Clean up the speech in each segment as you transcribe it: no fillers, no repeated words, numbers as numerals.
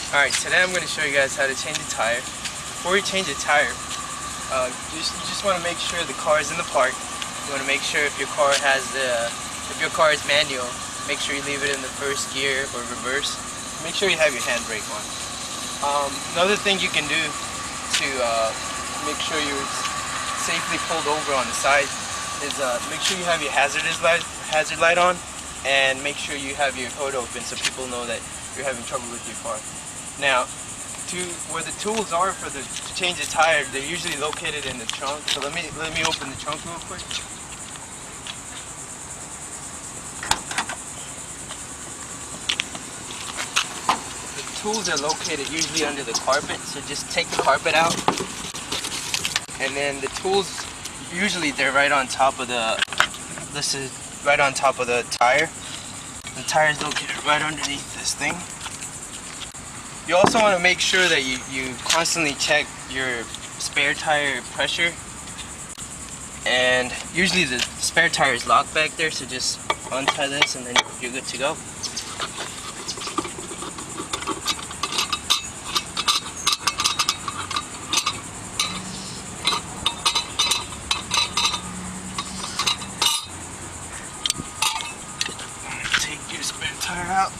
Alright, today I'm going to show you guys how to change a tire. Before you change a tire, you just want to make sure the car is in the park. You want to make sure if your car is manual, make sure you leave it in the first gear or reverse. Make sure you have your handbrake on. Another thing you can do to make sure you're safely pulled over on the side is make sure you have your hazard light on, and make sure you have your hood open so people know that you're having trouble with your car. Now, where the tools are for to change the tire, they're usually located in the trunk. So let me open the trunk real quick. The tools are located usually under the carpet, so just take the carpet out, and then the tools usually they're right on top of the. This is right on top of the tire. The tire is located right underneath this thing. You also want to make sure that you constantly check your spare tire pressure, and usually the spare tire is locked back there, so just untie this and then you're good to go. Take your spare tire out.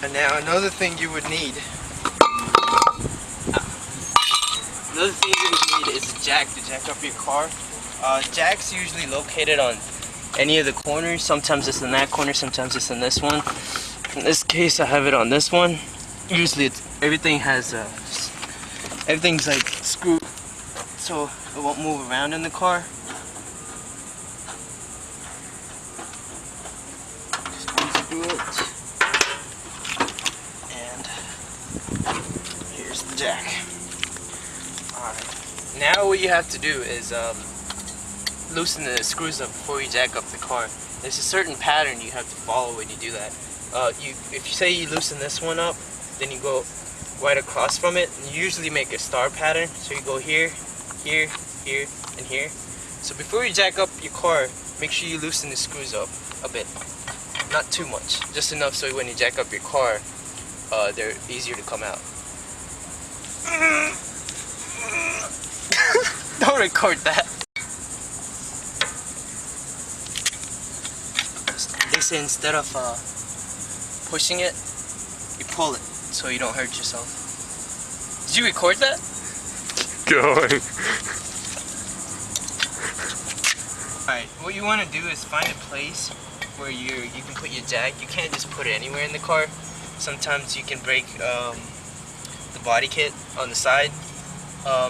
And now another thing you would need is a jack to jack up your car. Jack's usually located on any of the corners. Sometimes it's in that corner, sometimes it's in this one. In this case, I have it on this one. Usually everything's like screwed so it won't move around in the car. Just unscrew it. Here's the jack. Alright. Now what you have to do is loosen the screws up before you jack up the car. There's a certain pattern you have to follow when you do that. If you say you loosen this one up, then you go right across from it. And you usually make a star pattern. So you go here, here, here, and here. So before you jack up your car, make sure you loosen the screws up a bit. Not too much. Just enough so when you jack up your car, they're easier to come out. Don't record that. They say instead of pushing it, you pull it so you don't hurt yourself. Did you record that? Going. Alright, what you want to do is find a place where you can put your jack. You can't just put it anywhere in the car. Sometimes you can break the body kit on the side.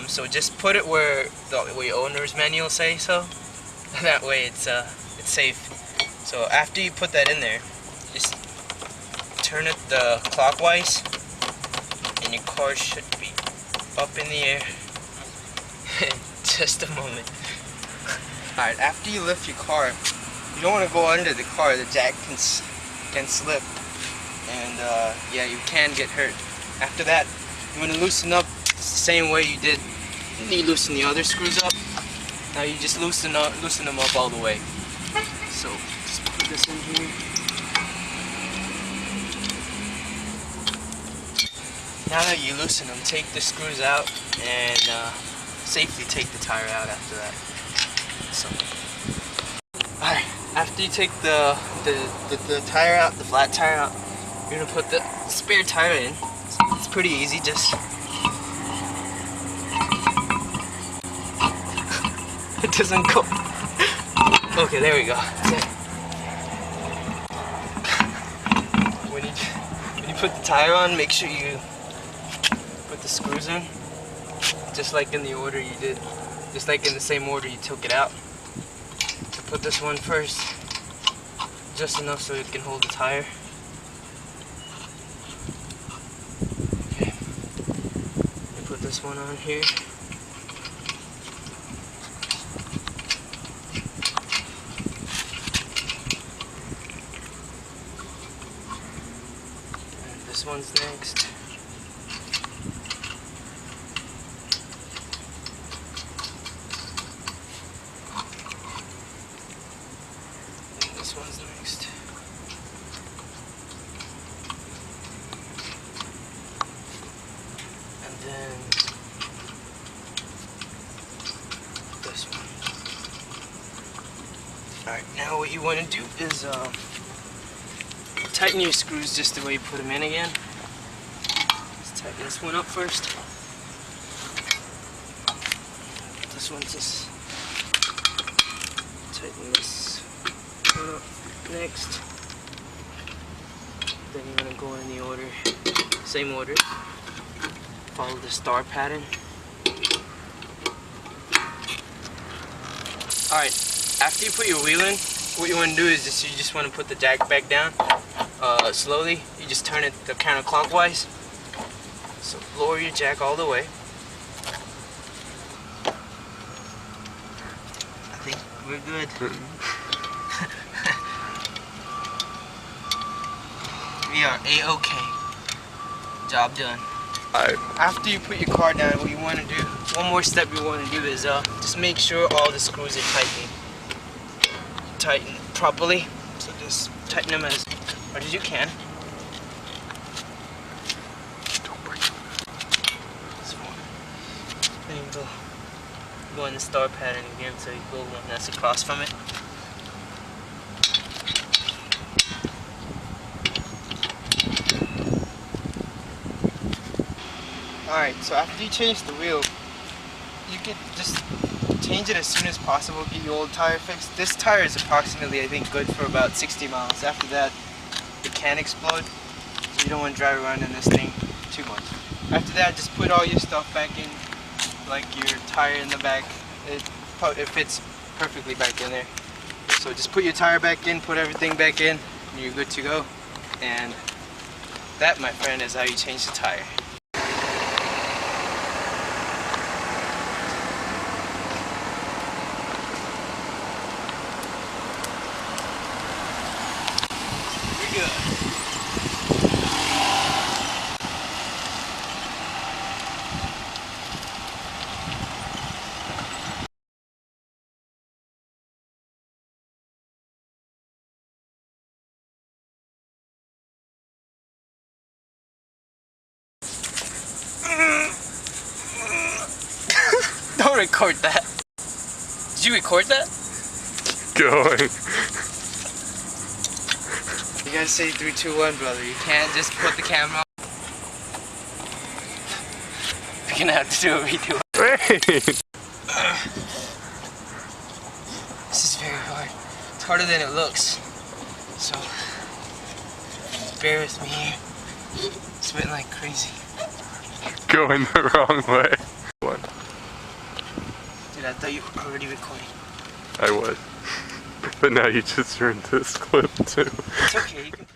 So just put it where the owner's manual say so. That way it's safe. So after you put that in there, just turn it clockwise, and your car should be up in the air. Just a moment. Alright, after you lift your car, you don't want to go under the car. The jack can slip, and yeah, you can get hurt. After that, you want to loosen up the same way you did. You loosen the other screws up. Now you just loosen them up all the way. So just put this in here. Now that you loosen them, take the screws out and safely take the tire out after that. So, alright, after you take the tire out, the flat tire out, you're gonna put the spare tire in. It's pretty easy, just it doesn't go. Okay, there we go. That's it. When you put the tire on, make sure you put the screws in, just like in the order you did, just like in the same order you took it out. So put this one first, just enough so it can hold the tire. Okay. You put this one on here. And this one's next. This one's next. Alright, now what you want to do is tighten your screws just the way you put them in again. Let's tighten this one up first. This one just tighten this one up next. Then you're going to go in the order, same order. Follow the star pattern. Alright, after you put your wheel in, what you want to do is you just want to put the jack back down slowly. You just turn it counterclockwise. So lower your jack all the way. I think we're good. We are A-okay. Job done. After you put your car down, what you want to do, one more step you want to do is just make sure all the screws are tightened properly. So just tighten them as hard as you can. Don't break. This one. Then you go in the star pattern again, so you go one that's across from it. Alright, so after you change the wheel, you could just change it as soon as possible, get your old tire fixed. This tire is approximately, I think, good for about 60 miles. After that, it can explode, so you don't want to drive around in this thing too much. After that, just put all your stuff back in, like your tire in the back. It fits perfectly back in there. So just put your tire back in, put everything back in, and you're good to go. And that, my friend, is how you change the tire. Don't record that. Did you record that? Going. You gotta say 3, 2, 1, brother. You can't just put the camera on. You're gonna have to do a redo. Wait. This is very hard. It's harder than it looks. So, bear with me here. Sweating like crazy. Going the wrong way. What? Dude, I thought you were already recording. I was. But now you just turned this clip too. It's okay, you can